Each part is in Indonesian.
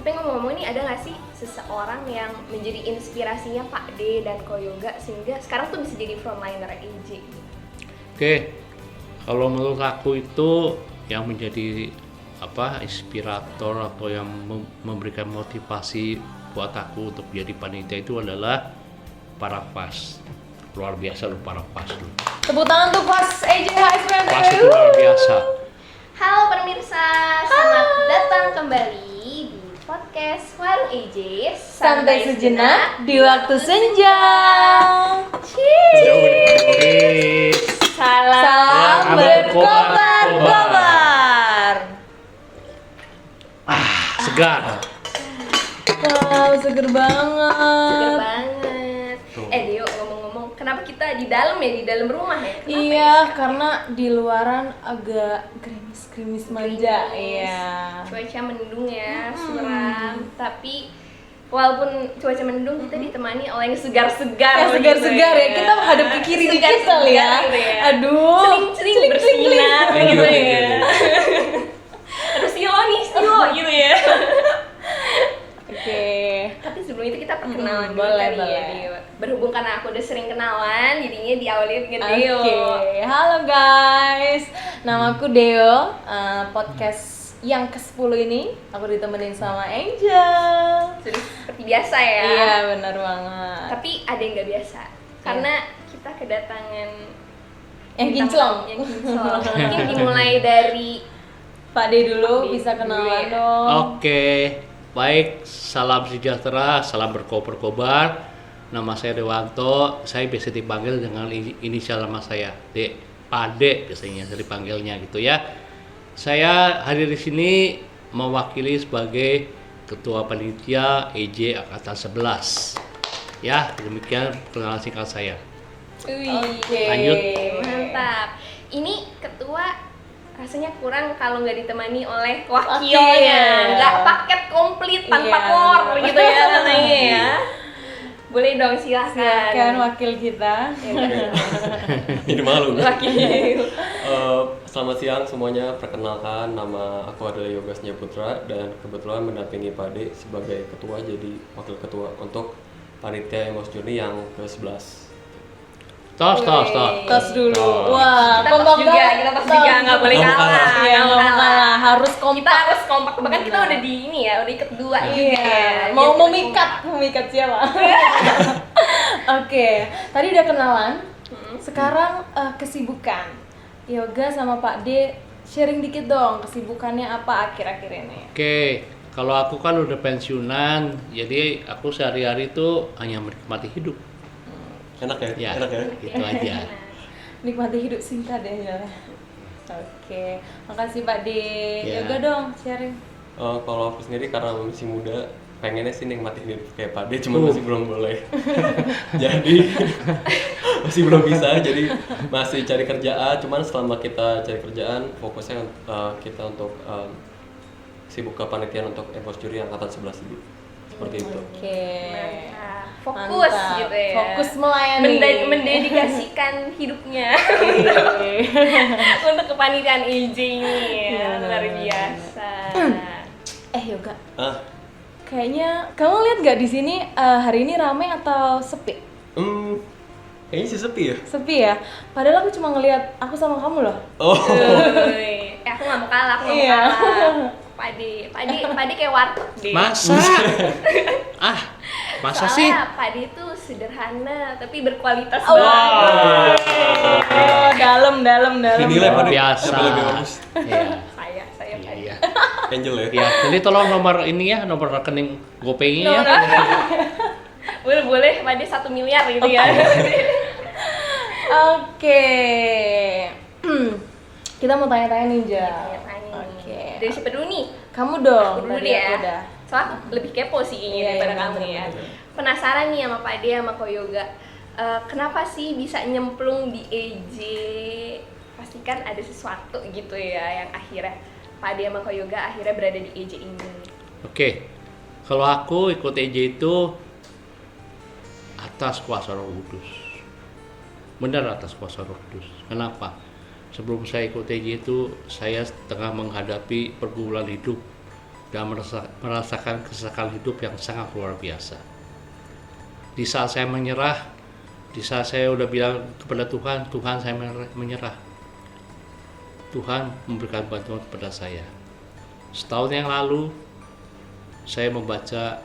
Tapi ngomong-ngomong ini ada nggak sih seseorang yang menjadi inspirasinya Pak D dan Ko Yoga sehingga sekarang tuh bisa jadi frontliner AJ? Oke, kalau menurut aku itu yang menjadi inspirator atau yang memberikan motivasi buat aku untuk jadi panitia itu adalah para PAS. Luar biasa loh para PAS loh. Tepuk tangan untuk PAS AJ HSPM. PAS itu luar biasa. Halo pemirsa, selamat datang kembali di podcast Warung AJ. Santai sejenak di waktu senja. Cheers. Salam berkobar-kobar. Segar. Wow, seger banget. Seger banget. Dio, ngomong-ngomong, kenapa kita di dalam ya, di dalam rumah ya? Kenapa Iya, ya? karena di luaran agak gerimis-gerimis manja. Iya. Cuaca mendung ya, suram. Tapi walaupun cuaca mendung, kita ditemani oleh yang segar-segar. Yang segar-segar ya. Kita menghadap ke kiri dikit kali ya. Gitu ya. Aduh, Celing-celing bersinar gitu ya. Terus stilo gitu ya. Oke. Tapi sebelum itu kita perkenalan dulu boleh, kali ya, boleh. Dio. Berhubung karena aku udah sering kenalan, jadinya diawali dengan Oke, Dio. halo guys. Namaku Deo. Podcast yang ke-10 ini aku ditemenin sama Angel. Sudah seperti biasa ya. Iya, benar banget. Tapi ada yang nggak biasa. Karena kita kedatangan Yang bintang kinclong. tamu yang kinclong. Mungkin dimulai dari Pak D dulu Pak D bisa dulu kenalan ya. dong. Oke, baik, salam sejahtera, salam berkobar-kobar. Nama saya Dewanto, saya biasa dipanggil dengan inisial nama saya, Pak D biasanya saya dipanggilnya gitu ya. Saya hadir di sini mewakili sebagai Ketua Panitia EJ Angkatan 11. Ya, demikian perkenalan singkat saya. Oke. Lanjut. mantap. Ini ketua rasanya kurang kalau nggak ditemani oleh Wakilnya. wakilnya, nggak paket komplit tanpa Iya. kor gitu ya katanya ya. Boleh dong, silahkan. Silakan wakil kita. Ini malu nggak? Wakil. Selamat siang semuanya, perkenalkan nama aku adalah Yoga Senja Putra dan kebetulan mendampingi Pak D sebagai ketua jadi wakil ketua untuk panitia Emos Journey yang ke-11. Tos. Tos dulu. Tos. Wah, Kita tos juga, nggak boleh Nggak mau kalah. kalah. Iya, nggak mau kalah. Harus Kita kompak. harus kompak. Bahkan kita udah di ini ya, udah ikut dua juga. Iya, Biar mau kita memikat siapa? Oke, tadi udah kenalan. Sekarang kesibukan Yoga sama Pak D, sharing dikit dong kesibukannya apa akhir-akhir ini. Oke, kalau aku kan udah pensiunan, jadi aku sehari-hari itu hanya menikmati hidup. Enak ya? Ya, Enak ya? itu aja. Nikmati hidup singkat ya. Oke, makasih Pak D. Ya. Yoga dong sharing. Kalau aku sendiri karena masih muda, pengennya sih nikmatin hidup kayak Pak D, cuman masih belum boleh. Jadi masih belum bisa, jadi masih cari kerjaan. Cuman selama kita cari kerjaan, fokusnya kita untuk sibuk ke panitiaan untuk Emos Journey Angkatan 11 dulu. Seperti itu. Oke. Mantap. Fokus Mantap. gitu ya. Fokus melayani. Mendedikasikan hidupnya untuk kepanitiaan EJ ini ya. Iya, Luar benar. biasa. Yoga, Ah, kayaknya kamu lihat nggak di sini hari ini rame atau sepi? kayaknya sih sepi ya. Sepi ya. Padahal aku cuma ngelihat aku sama kamu loh. Oh, Aku nggak mau kalah, aku nggak mau Iya. kalah. Padi kayak warteg deh. Masa? Masa sih? Soalnya Padi itu sederhana tapi berkualitas Wow. banget. Oh, dalam. dinilai Pak D. Biasa. Lebih bagus. Iya. Saya Padi. Iya. Angel ya. Ya, jadi tolong nomor ini ya, nomor rekening GoPay-nya ya. Boleh Padi 1 miliar gitu ya. Oke. Kita mau tanya-tanya nih, Ja. Tanya-tanya nih. Oke. Dari siapa dulu nih? Kamu dong. Aku dulu tadi deh aku ya. udah. Soalnya aku lebih kepo sih kayaknya Iya, daripada iya, kamu bener, ya. bener. Penasaran nih sama Pak D sama Ko Yoga. Kenapa sih bisa nyemplung di EJ? Pastikan ada sesuatu gitu ya yang akhirnya Pak D sama Ko Yoga akhirnya berada di EJ ini. Oke. Kalau aku ikut EJ itu atas kuasa Roh Kudus. Benar atas kuasa Roh Kudus. Kenapa? Sebelum saya ikut EJ itu saya tengah menghadapi pergumulan hidup dan merasakan kesesakan hidup yang sangat luar biasa. Di saat saya menyerah, di saat saya udah bilang kepada Tuhan, Tuhan saya menyerah. Tuhan memberikan bantuan kepada saya. Setahun yang lalu, saya membaca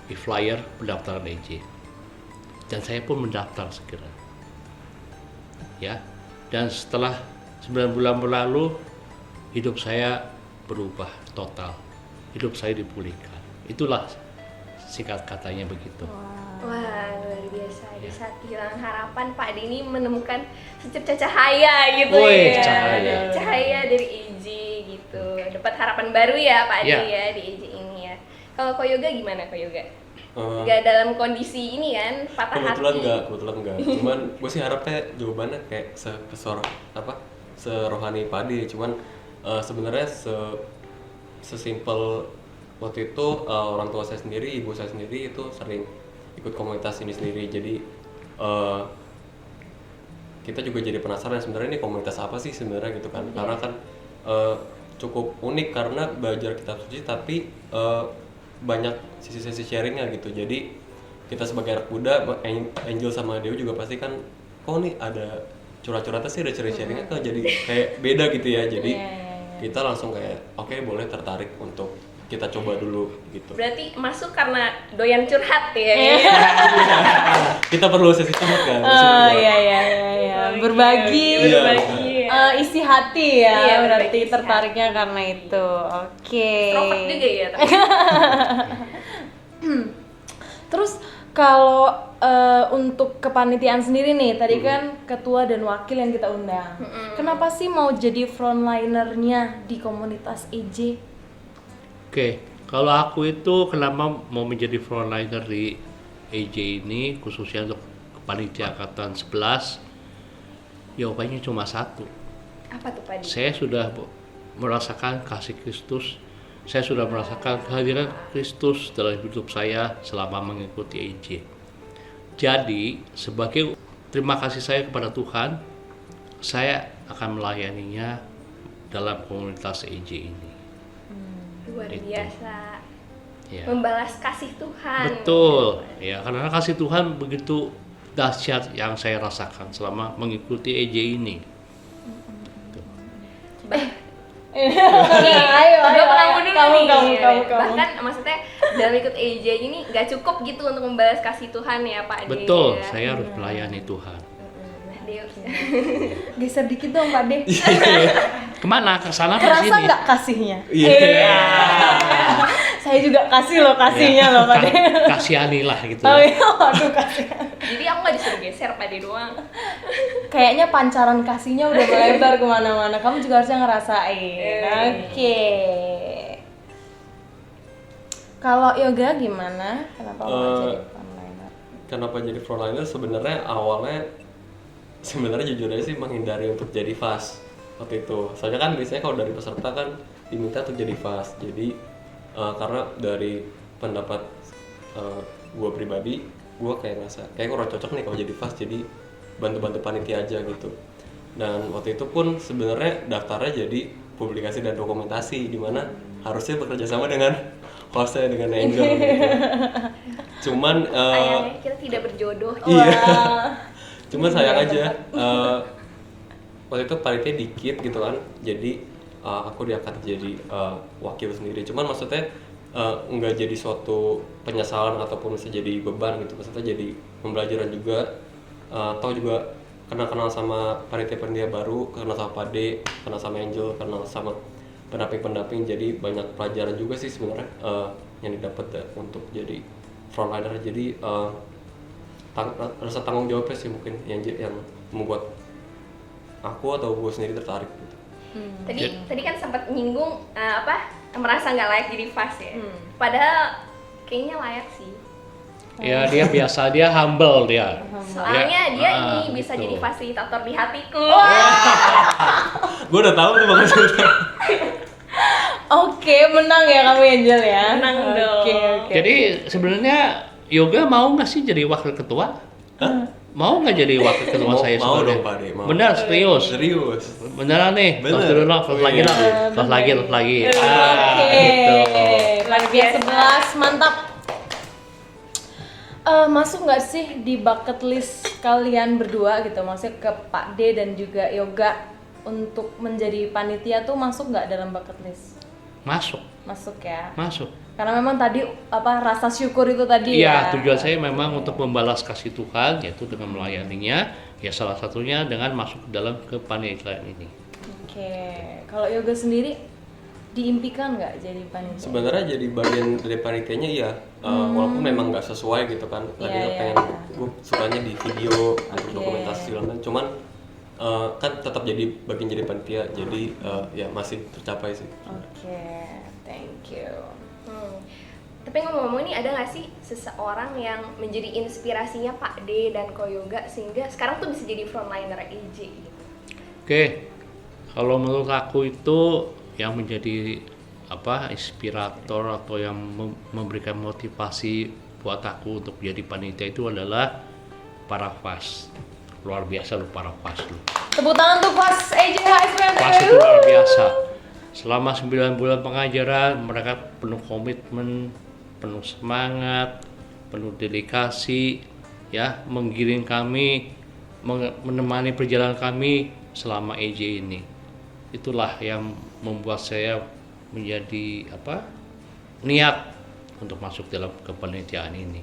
e-flyer pendaftaran EJ. Dan saya pun mendaftar segera. Ya, dan setelah 9 bulan berlalu, hidup saya berubah total. Hidup saya dipulihkan. Itulah singkat katanya begitu. Wah, luar biasa. Di Ya. saat kehilangan harapan, Pak Ade ini menemukan secerca cahaya gitu Woi, ya. cahaya. Cahaya dari EJ gitu. Dapat harapan baru ya Pak Ade Ya. ya di EJ ini ya. Kalau Ko Yoga gimana Ko Yoga? Eh, Gak dalam kondisi ini kan, patah kebetulan hati. enggak. Cuman gue sih harapnya jawabannya kayak serohani Pade. Cuman sebenarnya sesimpel waktu itu orang tua saya sendiri, ibu saya sendiri itu sering ikut komunitas ini sendiri. Jadi kita juga jadi penasaran sebenarnya ini komunitas apa sih sebenarnya gitu kan. Karena kan cukup unik karena belajar kitab suci tapi banyak sisi-sisi sharingnya gitu. Jadi kita sebagai anak muda, Angel sama Dewi juga pasti kan, kok nih ada curhat-curhatnya sih, ada sharingnya kok jadi kayak beda gitu ya. Jadi kita langsung kayak oke, boleh tertarik untuk kita coba dulu gitu. Berarti masuk karena doyan curhat ya. Kita perlu sesi curhat kan. Oh iya. Berbagi. Iya. Berbagi. Isi hati ya, Iya, berarti berbagi isi tertariknya karena itu. Oke. Extrovert juga ya. Tapi. Terus kalau untuk kepanitiaan sendiri nih, tadi kan ketua dan wakil yang kita undang. Kenapa sih mau jadi frontlinernya di komunitas EJ? Oke, kalau aku itu kenapa mau menjadi frontliner di EJ ini, khususnya untuk panitia angkatan 11, jawabannya cuma satu. Apa tuh Pak Ade? Saya sudah merasakan kasih Kristus, saya sudah merasakan kehadiran Kristus dalam hidup saya selama mengikuti EJ. Jadi, sebagai terima kasih saya kepada Tuhan, saya akan melayaninya dalam komunitas EJ ini. Luar Itu. biasa. Ya. Membalas kasih Tuhan. Betul, ya karena kasih Tuhan begitu dahsyat yang saya rasakan selama mengikuti EJ ini. Ayo, Udah pengamu dulu kamu, nih. kamu. Bahkan maksudnya dalam ikut EJ ini gak cukup gitu untuk membalas kasih Tuhan ya Pak Ade. Betul, ya. saya harus melayani Tuhan. Nah, Deo. Geser dikit dong Pak De. Kemana? Ke sana ke Kerasa sini? nggak kasihnya? Iya. Saya juga kasih loh kasihnya loh Pak De. Kasihanilah gitu. Oh Ya. iya, aduh kasih. Jadi aku gak disuruh geser Pak Ade doang. Kayaknya pancaran kasihnya udah melebar kemana-mana. Kamu juga harusnya ngerasain. Oke. Kalau Yoga gimana? Kenapa mau jadi frontliner? Kenapa jadi frontliner? Sebenarnya awalnya jujur aja sih menghindari untuk jadi fast waktu itu. Soalnya kan biasanya kalau dari peserta kan diminta untuk jadi fast. Jadi karena dari pendapat gue pribadi, gue kayak ngerasa kayak kurang cocok nih kalau jadi fast, jadi bantu-bantu panitia aja gitu. Dan waktu itu pun sebenarnya daftarnya jadi publikasi dan dokumentasi, di mana harusnya bekerja sama dengan hostnya, dengan Angel gitu. Cuman Sayangnya kita tidak berjodoh. iya. Wah. Cuman sayang aja waktu itu panitia dikit gitu kan, jadi aku diangkat jadi wakil sendiri. Cuman maksudnya nggak jadi suatu penyesalan ataupun bisa jadi beban gitu, maksudnya jadi pembelajaran juga. Atau juga kenal sama panitia-panitia baru, kenal sama Pade, kenal sama Angel, kenal sama pendamping-pendamping. Jadi banyak pelajaran juga sih sebenarnya yang didapat untuk jadi frontliner. Jadi rasa tanggung jawabnya sih mungkin yang membuat aku atau gue sendiri tertarik gitu. Tadi kan sempat nyinggung merasa nggak layak jadi fast ya. Padahal kayaknya layak sih. Ya dia biasa, dia humble dia. Soalnya dia ini bisa gitu. jadi fasilitator di hatiku. Gue udah tahu tuh maksudnya. Oke, menang ya kamu Angel ya. Menang dong. Oke. Jadi sebenarnya Yoga mau nggak sih jadi wakil ketua? Hah? Mau nggak jadi wakil ketua saya Mau sebagai? dong Pak De, mau. Benar, serius. Serius. Beneran nih, Bener. tos dulu lah, tos lagi lah, tos lagi, tos lagi. Oke, Gitu. luar biasa 11, mantap. Masuk nggak sih di bucket list kalian berdua gitu, maksudnya ke Pak D dan juga Yoga untuk menjadi panitia tuh masuk nggak dalam bucket list? Masuk, Masuk ya. masuk. Karena memang tadi rasa syukur itu tadi Iya, ya. tujuan saya memang untuk membalas kasih Tuhan, yaitu dengan melayaninya. Ya salah satunya dengan masuk ke dalam kepanitiaan ini. Oke, kalau Yoga sendiri diimpikan nggak jadi panitia? Sebenarnya jadi bagian dari panitianya iya, walaupun memang nggak sesuai gitu kan. Tadinya Iya, pengen iya. gue sukanya di video untuk Oke. dokumentasi segala macam. Cuman kan tetap jadi bagian jadi panitia, jadi ya masih tercapai sih. Oke, thank you. Tapi ngomong-ngomong ini ada nggak sih seseorang yang menjadi inspirasinya Pak D dan Ko Yoga sehingga sekarang tuh bisa jadi frontliner AJ gitu? Oke, kalau menurut aku itu yang menjadi inspirator atau yang memberikan motivasi buat aku untuk menjadi panitia itu adalah para FAS. Luar biasa lu para FAS lu. Tepuk tangan untuk FAS AJ HSPM. FAS itu luar biasa. Selama 9 bulan pengajaran mereka penuh komitmen, penuh semangat, penuh dedikasi, ya menggiring kami, menemani perjalanan kami selama AJ ini. Itulah yang membuat saya menjadi niat untuk masuk dalam kepanitiaan ini.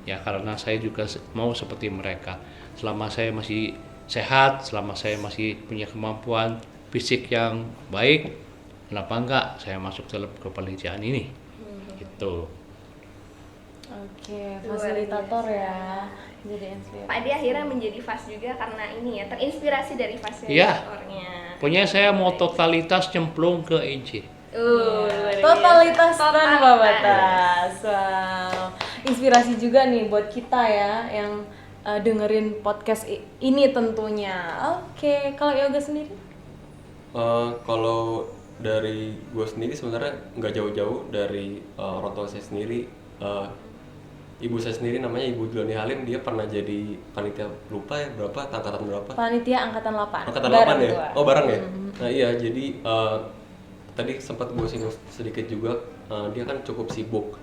Ya karena saya juga mau seperti mereka. Selama saya masih sehat, selama saya masih punya kemampuan fisik yang baik, kenapa enggak saya masuk dalam kepanitiaan ini? Gitu. Oke, fasilitator ya. Jadi inspirator. Pak D akhirnya menjadi FAS juga karena ini ya, terinspirasi dari Iya. fasilitatornya. Pokoknya saya mau totalitas cemplung ke AJ. Luar biasa. Totalitas tanpa Totalitas. batas. Wow. Inspirasi juga nih buat kita ya yang dengerin podcast ini tentunya. Oke, kalau Yoga sendiri? Kalau dari gue sendiri sebenarnya nggak jauh-jauh dari orang tua saya sendiri. Ibu saya sendiri namanya Ibu Julani Halim, dia pernah jadi panitia, lupa ya berapa, angkatan berapa? Panitia angkatan 8. Angkatan Bareng 8 ya? gua. Oh bareng ya? Nah iya, jadi tadi sempat gue singgung sedikit juga, dia kan cukup sibuk.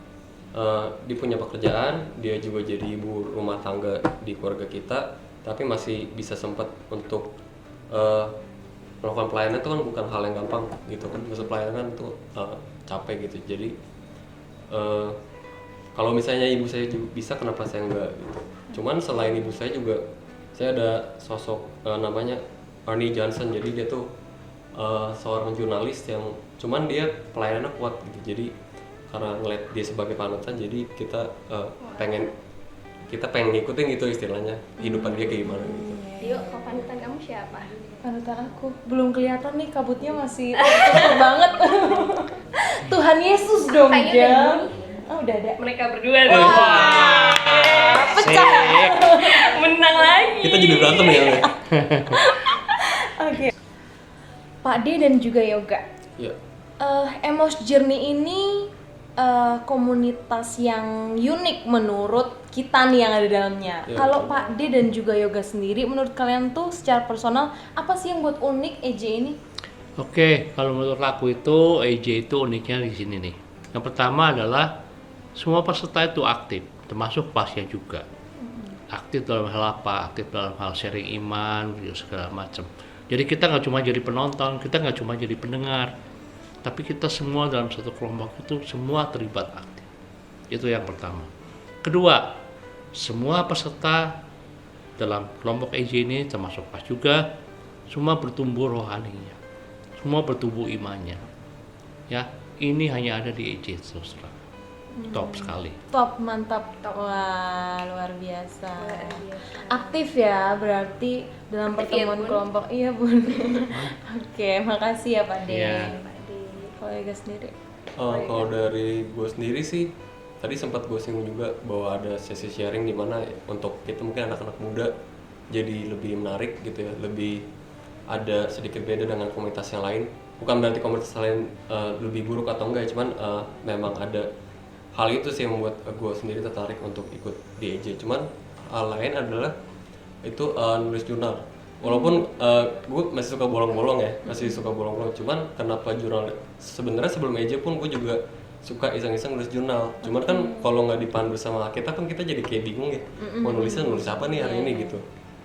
Dia punya pekerjaan, dia juga jadi ibu rumah tangga di keluarga kita, tapi masih bisa sempat untuk melakukan pelayanan itu kan bukan hal yang gampang gitu kan. Maksud pelayanan itu capek gitu. Jadi kalau misalnya ibu saya juga bisa, kenapa saya enggak gitu. Cuman selain ibu saya juga, saya ada sosok namanya Arnie Johnson. Jadi dia tuh seorang jurnalis yang cuman dia pelayanannya kuat gitu. Jadi karena ngeliat dia sebagai panutan, jadi kita pengen ngikutin gitu istilahnya, hidupan dia kayak gimana gitu. Dio, panutan kamu siapa? Panutan aku belum kelihatan nih, kabutnya masih tertutup banget. Tuhan Yesus dong, Kayaknya Jam. udah bunyi. Oh, udah ada. Mereka berdua tuh. Pecah. Menang lagi. Kita jadi berantem ya. Oke. Pak D dan juga Yoga. Ya. Emos Journey ini komunitas yang unik menurut kita nih yang ada di dalamnya. Ya, Kalau betul. Pak D dan juga Yoga sendiri, menurut kalian tuh secara personal apa sih yang buat unik EJ ini? Oke, kalau menurut aku itu AJ itu uniknya di sini nih. Yang pertama adalah semua peserta itu aktif, termasuk pasnya juga. Aktif dalam hal apa? Aktif dalam hal sharing iman, segala macam. Jadi kita nggak cuma jadi penonton, kita nggak cuma jadi pendengar, tapi kita semua dalam satu kelompok itu semua terlibat aktif. Itu yang pertama. Kedua, semua peserta dalam kelompok AJ ini termasuk pas juga, semua bertumbuh rohaninya, semua bertumbuh imannya. Ya, ini hanya ada di AJ terus terang. Top sekali. Top, mantap. Wah, luar biasa. Aktif ya, berarti dalam Aktif ya, pertemuan Bun. kelompok. Iya, Bun. Oke, makasih ya Pak D. Iya. Kalau Yoga sendiri? Kalau dari gue sendiri sih, tadi sempat gue singgung juga bahwa ada sesi sharing di mana untuk kita mungkin anak-anak muda jadi lebih menarik gitu ya, lebih ada sedikit beda dengan komunitas yang lain. Bukan berarti komunitas lain lebih buruk atau enggak, cuman memang ada hal itu sih yang membuat gue sendiri tertarik untuk ikut di AJ. Cuman hal lain adalah itu nulis jurnal. Walaupun gue masih suka bolong-bolong ya, cuman kenapa jurnal, sebenarnya sebelum EJ pun gue juga suka iseng-iseng nulis jurnal. Cuman kan kalau nggak dipandu sama kita kan kita jadi kayak bingung ya, mau nulis apa nih hari ini gitu.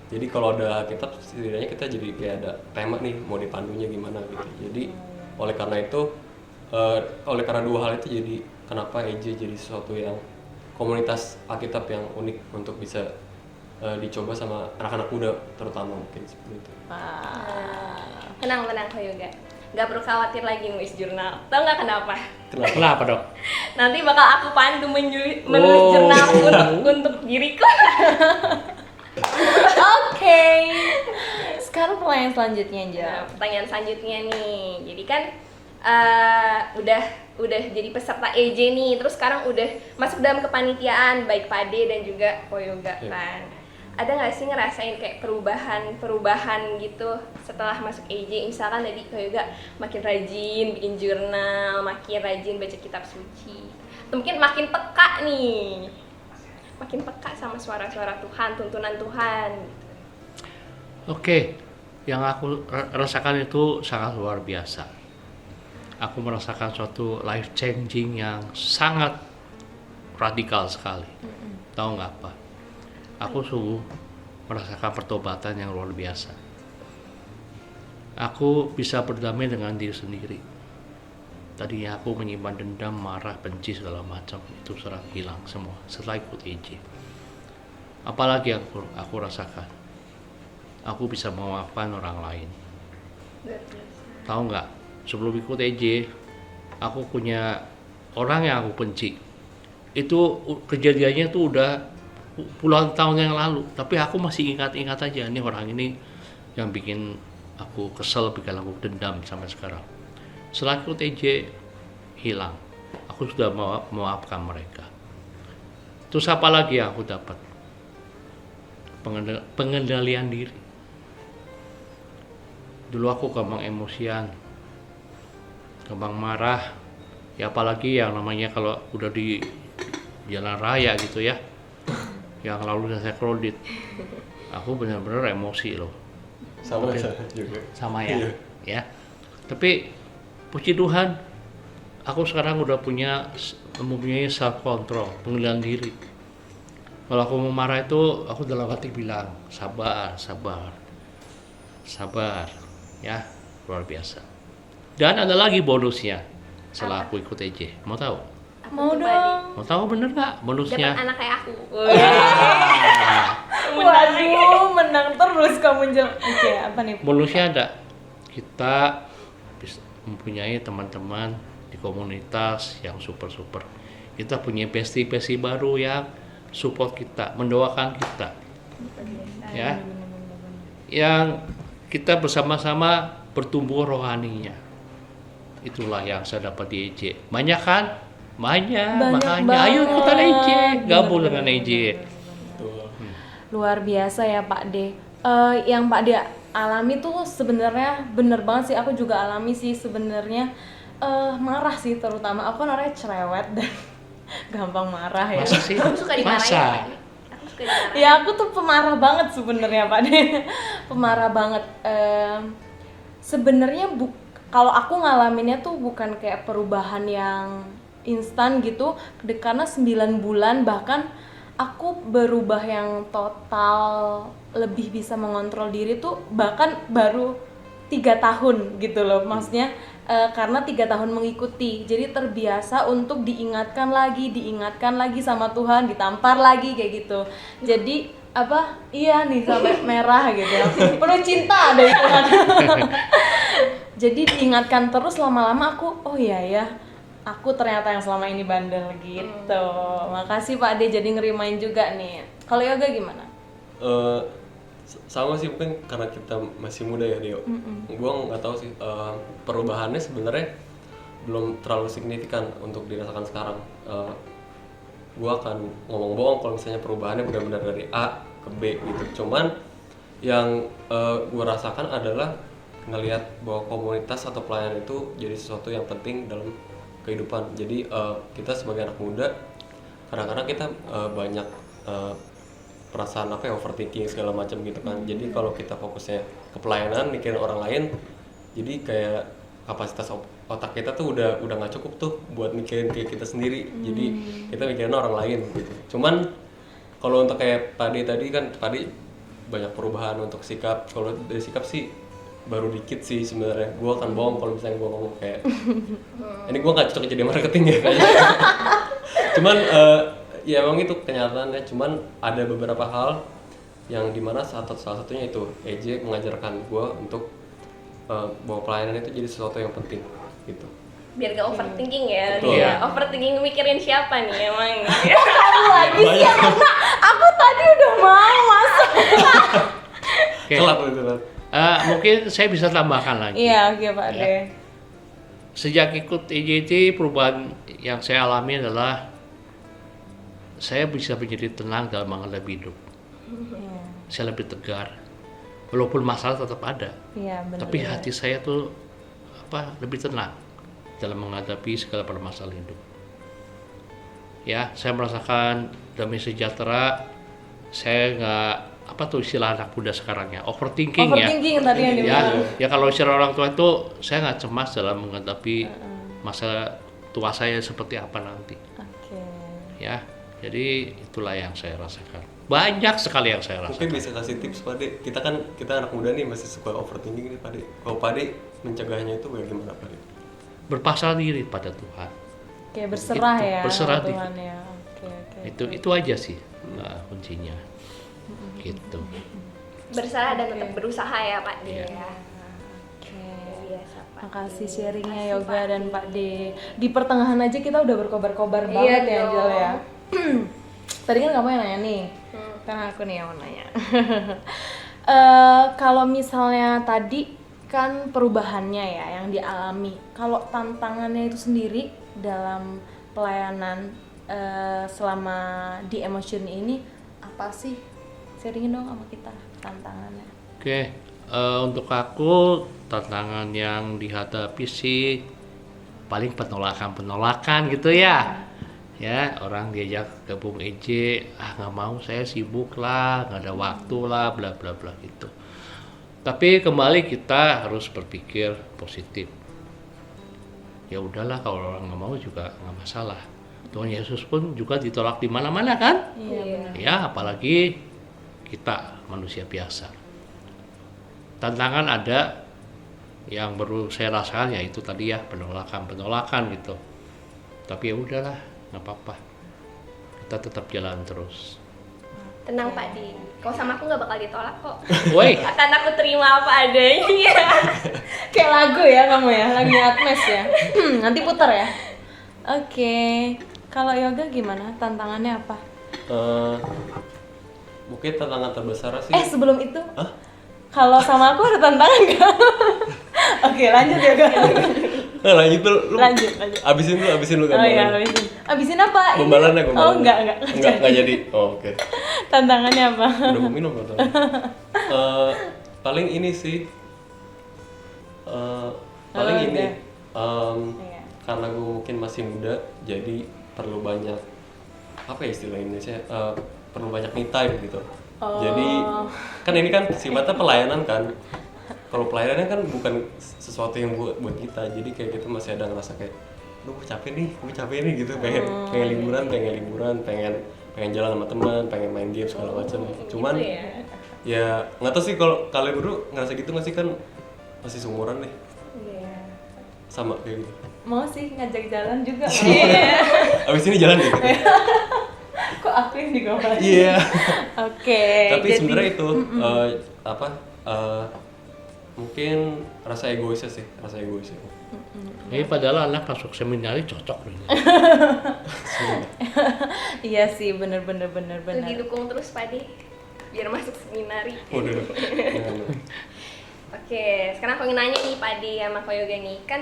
Jadi kalau ada kitab setidaknya kita jadi kayak ada tema nih, mau dipandunya gimana gitu. Jadi oleh karena dua hal itu, jadi kenapa EJ jadi sesuatu yang komunitas Alkitab yang unik untuk bisa dicoba sama anak-anak muda terutama, mungkin seperti itu. Tenang Kak Yoga, nggak perlu khawatir lagi nulis jurnal. Tahu nggak kenapa? Kenapa dok? Nanti bakal aku pandu menulis jurnal untuk diriku. Oke. Sekarang pertanyaan selanjutnya aja. Nah, pertanyaan selanjutnya nih, jadi kan udah jadi peserta EJ nih, terus sekarang udah masuk dalam kepanitiaan baik Pade dan juga Koyoga kan. Ada nggak sih ngerasain kayak perubahan gitu setelah masuk EJ? Misalkan tadi Koyoga makin rajin bikin jurnal, makin rajin baca kitab suci, atau mungkin makin peka nih, makin peka sama suara-suara Tuhan, tuntunan Tuhan. Oke, yang aku rasakan itu sangat luar biasa. Aku merasakan suatu life changing yang sangat radikal sekali. Tahu nggak apa? Aku sungguh merasakan pertobatan yang luar biasa. Aku bisa berdamai dengan diri sendiri. Tadinya aku menyimpan dendam, marah, benci segala macam, itu serang hilang semua setelah ikut EJ. Apalagi aku rasakan, aku bisa memaafkan orang lain. Tahu nggak? Sebelum ikut EJ, aku punya orang yang aku benci. Itu kejadiannya tuh udah puluhan tahun yang lalu, tapi aku masih ingat aja nih orang ini yang bikin aku kesel, bikin aku dendam sampai sekarang. Setelah ikut EJ hilang, aku sudah memaafkan mereka. Terus apa lagi yang aku dapat? Pengendalian diri. Dulu aku gampang emosian, gampang marah, ya apalagi yang namanya kalau udah di jalan raya gitu ya, yang lalu saya kredit, aku benar-benar emosi loh. Sama juga. Sama ya, ya. Tapi puji Tuhan, aku sekarang udah mempunyai self control, pengendalian diri. Kalau aku mau marah itu, aku dalam hati bilang sabar, ya, luar biasa. Dan ada lagi bonusnya setelah aku ikut EJ. Mau tahu? Mau dong. Mau tahu bener nggak bonusnya? Dapat anak kayak aku. Waduh, menang terus kamu Jel. Oke, apa nih? Bonusnya ada. Kita bisa mempunyai teman-teman di komunitas yang super. Kita punya bestie baru yang support kita, mendoakan kita. Ya. Yang kita bersama-sama bertumbuh rohaninya. Itulah yang saya dapat di EJ. Banyak kan? Banyak, makanya banget. ayo ikutan EJ, gabung dengan EJ. Luar biasa ya Pak D. Yang Pak D alami tuh sebenarnya bener banget sih, aku juga alami sih sebenarnya. Marah sih terutama, aku kan orangnya cerewet dan gampang marah ya. Masa sih? Aku suka dimarahin. Masa? Aku suka dimarahin. Ya aku tuh pemarah banget sebenarnya Pak D. Pemarah banget. Sebenarnya kalau aku ngalaminnya tuh bukan kayak perubahan yang instan gitu, karena 9 bulan bahkan aku berubah yang total, lebih bisa mengontrol diri tuh bahkan baru 3 tahun gitu loh, maksudnya karena 3 tahun mengikuti, jadi terbiasa untuk diingatkan lagi sama Tuhan, ditampar lagi kayak gitu. Jadi iya nih sampai merah gitu, penuh cinta dari Tuhan. Jadi diingatkan terus, lama-lama aku oh iya ya, aku ternyata yang selama ini bandel gitu. Makasih Pak D jadi ngerimain juga nih. Kalau Yoga gimana? Sama sih, mungkin karena kita masih muda ya Dio. Gua nggak tahu sih, perubahannya sebenarnya belum terlalu signifikan untuk dirasakan sekarang. Gua akan ngomong bohong kalau misalnya perubahannya benar-benar dari A ke B gitu. Cuman yang gua rasakan adalah ngelihat bahwa komunitas atau pelayanan itu jadi sesuatu yang penting dalam kehidupan. Jadi kita sebagai anak muda kadang-kadang kita banyak perasaan apa ya, overthinking segala macam gitu kan. Jadi kalau kita fokusnya ke pelayanan, mikirin orang lain, jadi kayak kapasitas otak kita tuh udah nggak cukup tuh buat mikirin kayak kita sendiri. Jadi kita mikirin orang lain gitu. Cuman kalau untuk kayak Pade tadi kan, Pade banyak perubahan untuk sikap. Kalau dari sikap sih baru dikit sih sebenarnya. Gue akan bohong kalau misalnya gue ngomong kayak ini gue nggak cocok jadi marketing ya kayaknya. Cuman ya emang itu kenyataannya. Cuman ada beberapa hal yang dimana salah satunya itu EJ mengajarkan gue untuk bahwa pelayanan itu jadi sesuatu yang penting gitu. Biar gak overthinking ya. Betul. Dia overthinking mikirin siapa nih emang. Kamu lagi sih ya, karena aku tadi udah mau masuk. Oke. Kelap itu kan. Mungkin saya bisa tambahkan lagi. Iya, oke Pak De. Sejak ikut EJT, perubahan yang saya alami adalah saya bisa menjadi tenang dalam menghadapi hidup. Iya. Saya lebih tegar. Walaupun masalah tetap ada, Iya, benar. tapi hati saya tuh lebih tenang dalam menghadapi segala permasalahan hidup. Ya, saya merasakan damai sejahtera. Saya nggak istilah anak muda sekarang ya, overthinking ya. Overthinking tadi yang dibilang. Ya kalau istilah orang tua itu saya nggak cemas dalam menghadapi masa tua saya seperti apa nanti. Oke. Ya, jadi itulah yang saya rasakan. Banyak sekali yang saya rasakan. Mungkin bisa kasih tips Pade. Kita anak muda nih masih suka overthinking nih Pade. Kalau Pade mencegahnya itu bagaimana Pade? Berpasrah diri pada Tuhan. Oke, berserah Gitu, ya berserah sama diri. Tuhan ya. Oke. Itu aja sih kuncinya. Gitu. Bersalah dan tetap berusaha ya Pak De. Iya. Ya. Oke. Biasa Pak. Makasih De. sharingnya Makasih, Yoga Pak dan De. Pak De. Di pertengahan aja kita udah berkobar-kobar Iya banget ya dong. Angel ya. Tadi kan kamu yang nanya nih. Hmm. Karena aku nih yang mau nanya. Kalau misalnya tadi kan perubahannya ya yang dialami. Kalau tantangannya itu sendiri dalam pelayanan selama di Emotion ini apa sih? Sharingin dong sama kita tantangannya. Oke, untuk aku tantangan yang dihadapi sih paling penolakan gitu ya. Ya, orang diajak gabung EJ, nggak mau, saya sibuk lah, nggak ada waktu lah, bla bla bla gitu. Tapi kembali kita harus berpikir positif. Ya udahlah, kalau orang nggak mau juga nggak masalah. Tuhan Yesus pun juga ditolak di mana-mana kan? Iya. Ya, apalagi kita manusia biasa. Tantangan ada yang baru saya rasakan, yaitu tadi ya penolakan gitu. Tapi ya udahlah, nggak apa-apa. Kita tetap jalan terus. Tenang Pak De. Kalau sama aku nggak bakal ditolak kok. Woi, Akan aku terima apa adanya. Kayak lagu ya kamu ya, lagu Atmes ya. Nanti putar ya. Oke. Kalau Yoga gimana? Tantangannya apa? Mungkin tantangan terbesar sih. Sebelum itu. Hah? Kalau sama aku ada tantangan nggak? Oke, lanjut Yoga. Nah, lanjut tuh. Lanjut. Abisin lu Oh iya, gambaran. abisin apa? Ini- Gombalannya. Oh, enggak. Enggak jadi. Oh, oke. Tantangannya apa? Udah mau minum atau? Paling ini sih. Paling Oh, ini. Iya. Karena gue mungkin masih muda, jadi perlu banyak apa ya istilah Indonesia? Perlu banyak me time gitu. Oh. Jadi kan ini kan sifatnya pelayanan kan. Kalau pelayanannya kan bukan sesuatu yang buat kita, jadi kayak kita masih ada ngerasa kayak, gue capek nih gitu, pengen liburan, pengen jalan sama teman, pengen main game segala macam. Cuman Gitu ya nggak tahu sih kalau kalian berdua ngerasa gitu nggak sih, kan masih seumuran deh, Iya. sama kayak gitu. Mau sih ngajak jalan juga. Abis ini jalan deh. Gitu. Kok aku yang digombalin? Iya. Oke. Tapi jadi- sebenarnya itu mungkin rasa egoisnya sih, ini padahal anak masuk seminari cocok nih. Iya sih, bener. Tuh didukung terus Pak De. Biar masuk seminari. Udah. Oke, sekarang aku ingin nanya nih Pak De sama Ko Yoga nih. Kan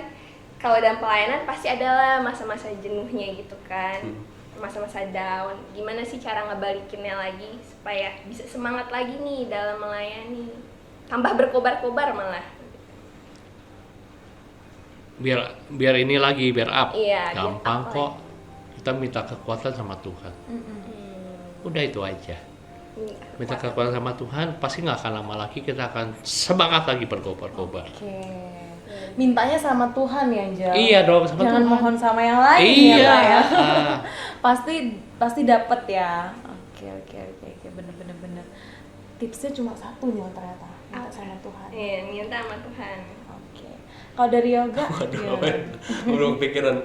kalau dalam pelayanan pasti adalah masa-masa jenuhnya gitu kan. Masa-masa down. Gimana sih cara ngebalikinnya lagi supaya bisa semangat lagi nih dalam melayani? Tambah berkobar-kobar malah. Biar ini lagi, biar up. Iya, biar Gampang up kok. Kita minta kekuatan sama Tuhan. Udah itu aja. minta kekuatan sama Tuhan, pasti nggak akan lama lagi kita akan semangat lagi berkobar-kobar. Oke. Mintanya sama Tuhan ya, Jal. Iya dong, sama Jangan Tuhan. mohon sama yang lain Iya. ya, Pak ya. Ah. pasti dapat ya. Oke, bener. Tipsnya cuma satu nih ternyata, minta sama Tuhan. Iya, minta sama Tuhan. Oke. Kalau dari yoga, Waduh, gimana? apa ya? Belum kepikiran.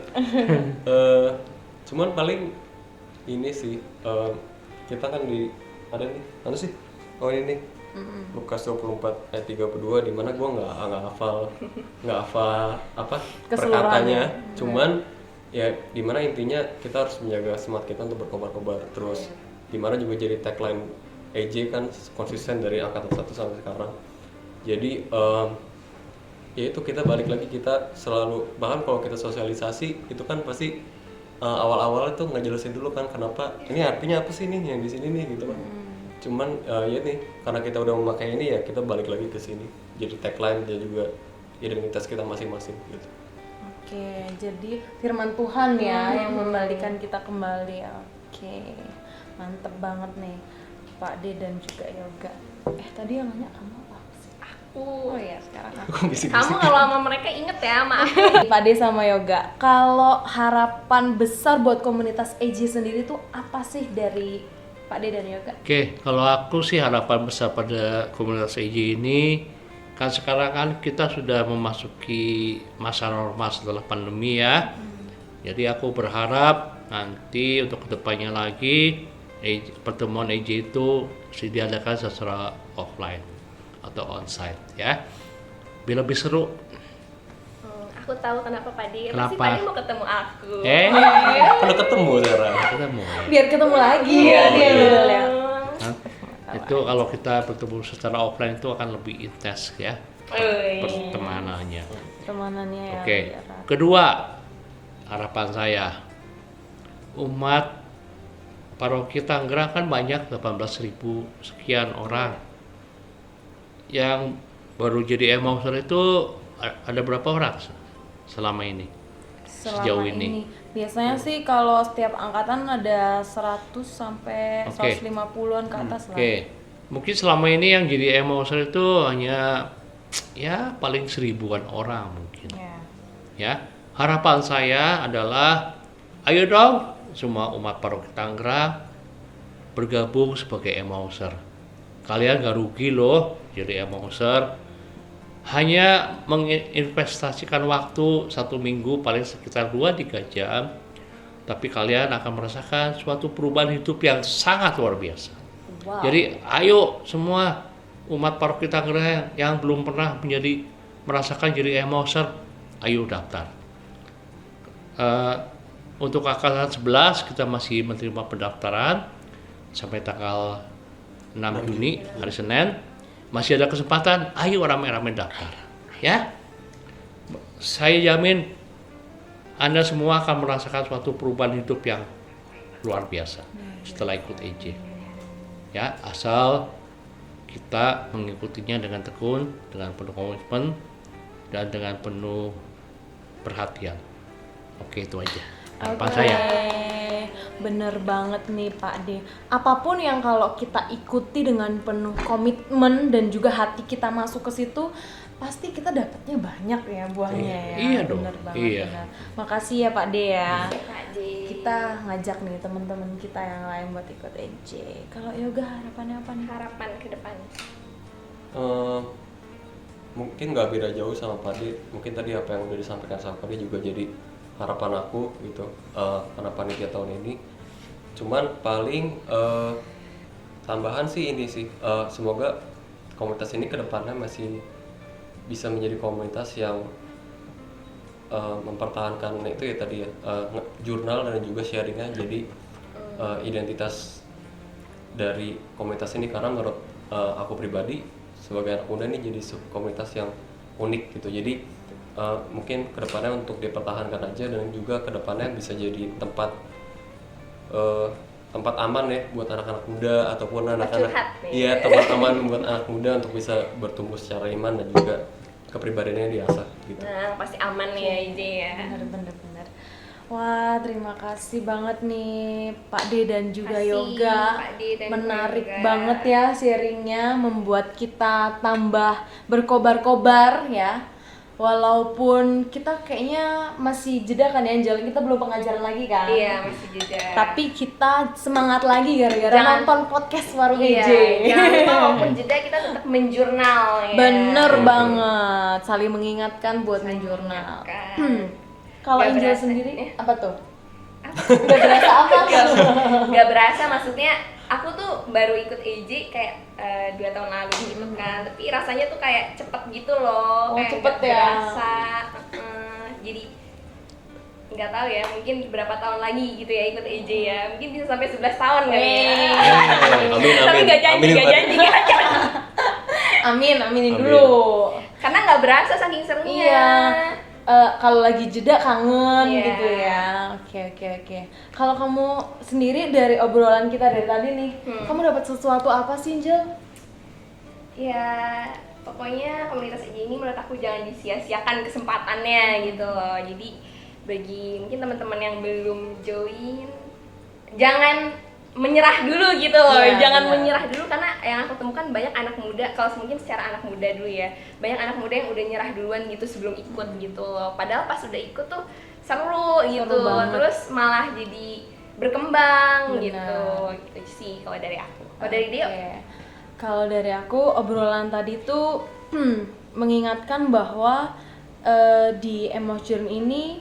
Cuman paling ini sih, kita kan ada nih, mana sih? Oh ini nih, Lukas 24 ayat 32, di mana gue nggak hafal apa perkatanya. Cuman ya di mana intinya kita harus menjaga semangat kita untuk berkobar-kobar terus. Di mana juga jadi tagline AJ kan konsisten dari angkatan 1 sampai sekarang. Jadi ya itu kita balik lagi, kita selalu, bahkan kalau kita sosialisasi itu kan pasti awal-awal itu ngejelasin dulu kan kenapa ini artinya apa sih nih yang di sini nih gitu kan. Cuman ya nih karena kita udah memakai ini ya kita balik lagi ke sini jadi tagline dan juga identitas kita masing-masing gitu. Oke, jadi firman Tuhan ya yang membalikan kita kembali. Oke, mantep banget nih Pak D dan juga Yoga. Tadi yang nanya kamu apa sih? Aku. Oh ya, sekarang aku. Kok bisik-bisik? Kamu kalau sama mereka inget ya sama aku. Pak D sama Yoga, kalau harapan besar buat komunitas AJ sendiri tuh apa sih dari Pak D dan Yoga? Oke, kalau aku sih harapan besar pada komunitas AJ ini, kan sekarang kan kita sudah memasuki masa normal setelah pandemi ya. Jadi aku berharap nanti untuk kedepannya lagi pertemuan AJ itu diadakan secara offline atau onsite ya, biar lebih seru. Aku tahu kenapa Pak D. Pasti Kenapa? Pak D mau ketemu aku. Kan udah ketemu sekarang. Ketemu. Biar ketemu lagi ya dia bener ya. Nah, itu kalau kita bertemu secara offline itu akan lebih intens ya pertemanannya. Temanannya ya. Oke. biar- Kedua, harapan saya umat paroki Tangerang kan banyak 18.000 sekian orang. Yang baru jadi Emauser itu ada berapa orang selama ini? Sejauh Selama ini. Biasanya sih kalau setiap angkatan ada 100 sampai Oke. 150-an ke atas lah. Oke. Mungkin selama ini yang jadi Emauser itu hanya ya paling 1000-an orang mungkin. Ya. Ya, harapan saya adalah ayo dong semua umat paroki Tangerang bergabung sebagai Emauser. Kalian gak rugi loh jadi Emauser. Hanya menginvestasikan waktu 1 minggu paling sekitar 2-3 jam, tapi kalian akan merasakan suatu perubahan hidup yang sangat luar biasa. Wow. Jadi ayo semua umat paroki Tangerang yang belum pernah merasakan jadi Emauser, ayo daftar. Untuk angkatan 11 kita masih menerima pendaftaran sampai tanggal 6 Juni hari Senin. Masih ada kesempatan, ayo ramai-ramai daftar ya. Saya jamin Anda semua akan merasakan suatu perubahan hidup yang luar biasa setelah ikut EJ ya, asal kita mengikutinya dengan tekun, dengan penuh komitmen dan dengan penuh perhatian. Oke, itu aja harapan saya. Bener banget nih Pak D. Apapun yang kalau kita ikuti dengan penuh komitmen dan juga hati kita masuk ke situ, pasti kita dapatnya banyak ya buahnya ya. Iya dong. Bener banget. Iya. Bener. Makasih ya Pak D ya. Pak D. Kita ngajak nih teman-teman kita yang lain buat ikut EJ. Kalau Yoga harapannya apa nih? Harapan ke depan. Mungkin nggak beda jauh sama Padi. Mungkin tadi apa yang udah disampaikan sama Padi juga jadi harapan aku gitu, karena panitia tahun ini. Cuman paling tambahan sih ini sih, semoga komunitas ini kedepannya masih bisa menjadi komunitas yang mempertahankan itu ya tadi ya, jurnal dan juga sharingnya jadi identitas dari komunitas ini, karena menurut aku pribadi sebagai anak muda ini jadi komunitas yang unik gitu. Jadi mungkin kedepannya untuk dipertahankan aja, dan juga kedepannya bisa jadi tempat aman ya buat anak-anak muda ataupun anak-anak, iya, tempat aman buat anak muda untuk bisa bertumbuh secara iman dan juga kepribadiannya diasah gitu. Nah, pasti aman ya ini ya. Bener. Wah, terima kasih banget nih Pak D dan juga Kasih, Yoga. Pak D dan Menarik Yoga. banget ya sharingnya, membuat kita tambah berkobar-kobar ya. Walaupun kita kayaknya masih jeda kan ya Angel, kita belum pengajaran lagi kan. Iya, masih jeda. Tapi kita semangat lagi gara-gara Jangan- nonton podcast Warung iya, EJ. jangan lupa walaupun jeda kita tetap menjurnal ya. Bener banget, saling mengingatkan buat menjurnal. mengingatkan. Kalau Gak Angel berasa, sendiri, ya. apa tuh? Gak berasa apa? Gak berasa, maksudnya aku tuh baru ikut EJ kayak 2 tahun lalu gitu kan, tapi rasanya tuh kayak cepet gitu loh. Oh, kayak cepet gak ya? berasa. Jadi nggak tahu ya, mungkin berapa tahun lagi gitu ya ikut EJ ya, mungkin bisa sampai 11 tahun kali ya. Amin, Tapi amin. gak janji, Amin, gak Pak. janji, gak janji. Aminin Amin. dulu. Karena nggak berasa saking serunya. Iya. Kalau lagi jeda kangen Iya. gitu ya. Oke. Kalau kamu sendiri dari obrolan kita dari tadi nih, kamu dapat sesuatu apa sih, Angel? Ya pokoknya komunitas EJ ini menurut aku jangan disia-siakan kesempatannya gitu loh. Jadi bagi mungkin teman-teman yang belum join, jangan menyerah dulu gitu loh. Iya, Jangan benar. menyerah dulu, karena yang aku temukan banyak anak muda, kalau mungkin secara anak muda dulu ya, banyak anak muda yang udah nyerah duluan gitu sebelum ikut gitu loh. Padahal pas udah ikut tuh seru gitu, banget. terus malah jadi berkembang Benar. gitu sih kalau dari aku. Kalau dari dia Oke. Kalau dari aku obrolan tadi tuh mengingatkan bahwa di Emotion ini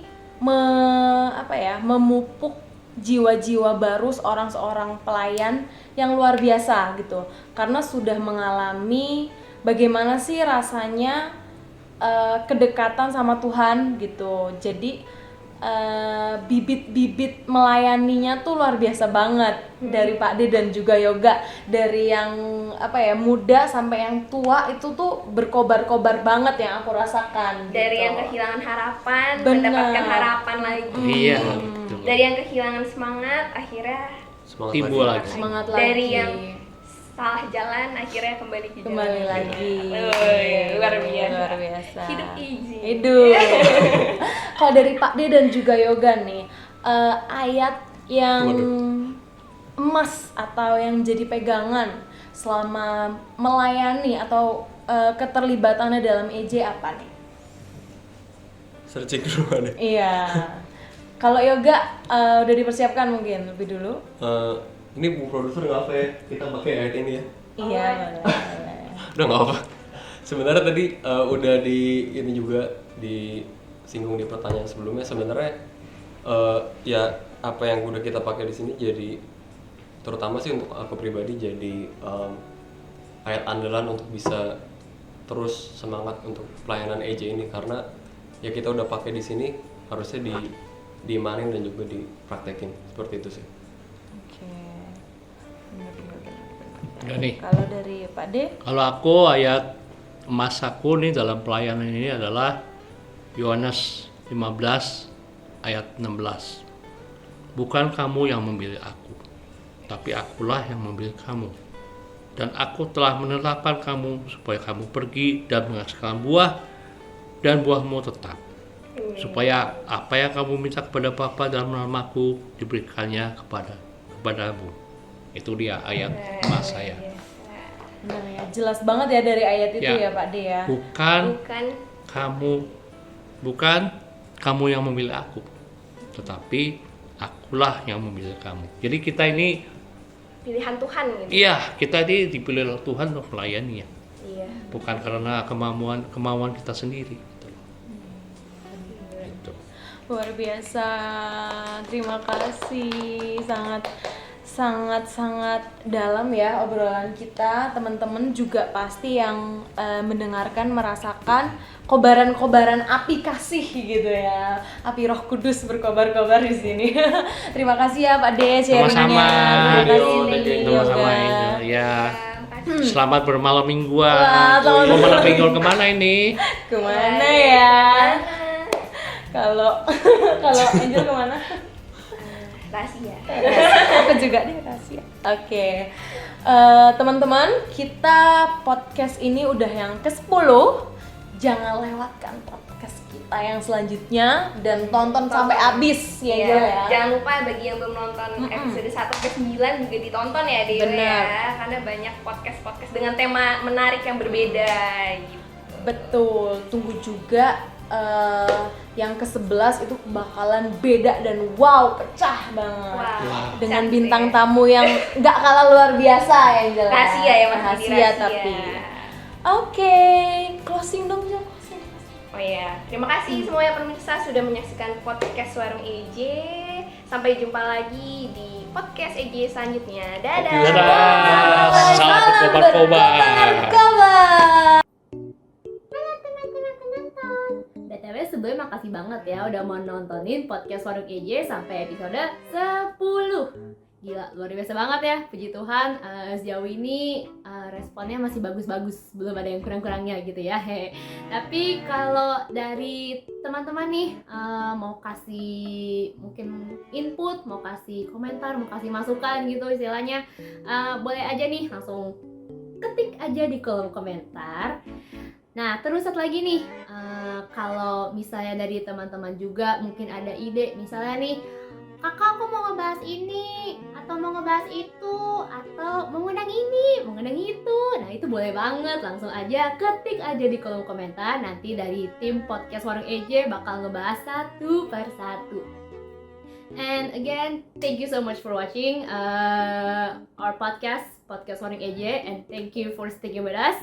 memupuk jiwa-jiwa baru seorang pelayan yang luar biasa gitu, karena sudah mengalami bagaimana sih rasanya kedekatan sama Tuhan gitu. Jadi bibit-bibit melayaninya tuh luar biasa banget dari Pak D dan juga Yoga, dari yang muda sampai yang tua itu tuh berkobar-kobar banget yang aku rasakan dari gitu. yang kehilangan harapan Benar. mendapatkan harapan lagi, Iya, betul. dari yang kehilangan semangat akhirnya Semangat Timbul lagi. semangat dari lagi. yang salah jalan akhirnya kembali ke jalan. Kembali lagi. Luar biasa. Luar biasa. Hidup easy. Hidup. Kalau dari Pak D dan juga Yoga nih, ayat yang emas atau yang jadi pegangan selama melayani atau keterlibatannya dalam EJ apa nih? Searching dulu nih. Iya. Kalau Yoga udah dipersiapkan mungkin lebih dulu? Ini Bu Produser nggak apa ya? Kita pakai ayat ini ya? Iya, boleh. Udah nggak apa. Sebenarnya tadi udah ini juga disinggung di pertanyaan sebelumnya. Sebenarnya ya apa yang udah kita pakai di sini jadi, terutama sih untuk aku pribadi, jadi ayat andalan untuk bisa terus semangat untuk pelayanan EJ ini, karena ya kita udah pakai di sini, harusnya diimanin dan juga dipraktekin seperti itu sih. Oke. Benar. Udah nih. Kalau dari Pak D? Kalau aku ayat emas aku nih dalam pelayanan ini adalah Yohanes 15 ayat 16. Bukan kamu yang memilih aku, tapi akulah yang memilih kamu. Dan aku telah menetapkan kamu supaya kamu pergi dan menghasilkan buah, dan buahmu tetap. Supaya apa yang kamu minta kepada Bapa dalam namaku diberikannya kepadamu. Itu dia ayat emas saya. Benar ya, jelas banget ya dari ayat itu Ya. ya Pak D ya. Bukan Bukan kamu yang memilih aku, tetapi akulah yang memilih kamu. Jadi kita ini, pilihan Tuhan gitu. iya, kita ini dipilih oleh Tuhan untuk melayani ya, Iya. bukan karena kemauan kita sendiri. Gitu. Gitu. Luar biasa. Terima kasih. Sangat dalam ya obrolan kita. Teman-teman juga pasti yang mendengarkan merasakan kobaran-kobaran api kasih gitu ya. Api Roh Kudus berkobar-kobar di sini. Terima kasih ya Pak D sharingnya. Sama-sama. Terima kasih Thank you. nih, Sama-sama Yoga. Angel. Ya. Selamat bermalam mingguan. Wah, selamat Mau malam mingguan kemana ini? Kemana ya? Kalau Angel kemana? Rahasia. Aku juga deh rahasia. Oke. Teman-teman, kita podcast ini udah yang ke-10. Jangan lewatkan podcast tayang selanjutnya dan tonton sampai habis ya Iya, Angel ya. Jangan lupa bagi yang belum nonton episode 1 ke 9 juga ditonton ya Dewa Benar. ya. Karena banyak podcast-podcast dengan tema menarik yang berbeda gitu. Betul, tunggu juga yang ke-11 itu bakalan beda dan wow, pecah banget. Wow, Dengan cantik. bintang tamu yang nggak kalah luar biasa ya Angel. Rahasia ya Mas Budi, Rahasia tapi. Oke, closing dong Angel. Closing. Oh iya, terima kasih semuanya pemirsa sudah menyaksikan podcast Warung EJ. Sampai jumpa lagi di podcast EJ selanjutnya. Dadah. Dadah. Salam berkobar-kobar. Berkobar. BTW sebelumnya makasih banget ya udah mau nontonin podcast Warung EJ sampai episode 10. Gila, luar biasa banget ya. Puji Tuhan, sejauh ini responnya masih bagus-bagus, belum ada yang kurang-kurangnya gitu ya. Tapi kalau dari teman-teman nih mau kasih mungkin input, mau kasih komentar, mau kasih masukan gitu istilahnya, boleh aja nih langsung ketik aja di kolom komentar. Nah, terus satu lagi nih, kalau misalnya dari teman-teman juga mungkin ada ide, misalnya nih, kakak aku mau ngebahas ini, atau mau ngebahas itu, atau mengundang ini, mengundang itu. Nah, itu boleh banget, langsung aja ketik aja di kolom komentar, nanti dari tim podcast Warung EJ bakal ngebahas satu per satu. And again, thank you so much for watching our podcast Warung EJ, and thank you for sticking with us.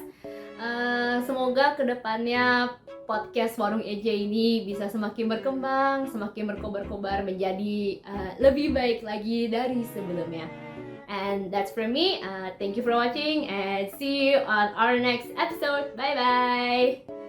Semoga kedepannya podcast Warung EJ ini bisa semakin berkembang, semakin berkobar-kobar menjadi lebih baik lagi dari sebelumnya. And that's from me. Thank you for watching and see you on our next episode. Bye bye.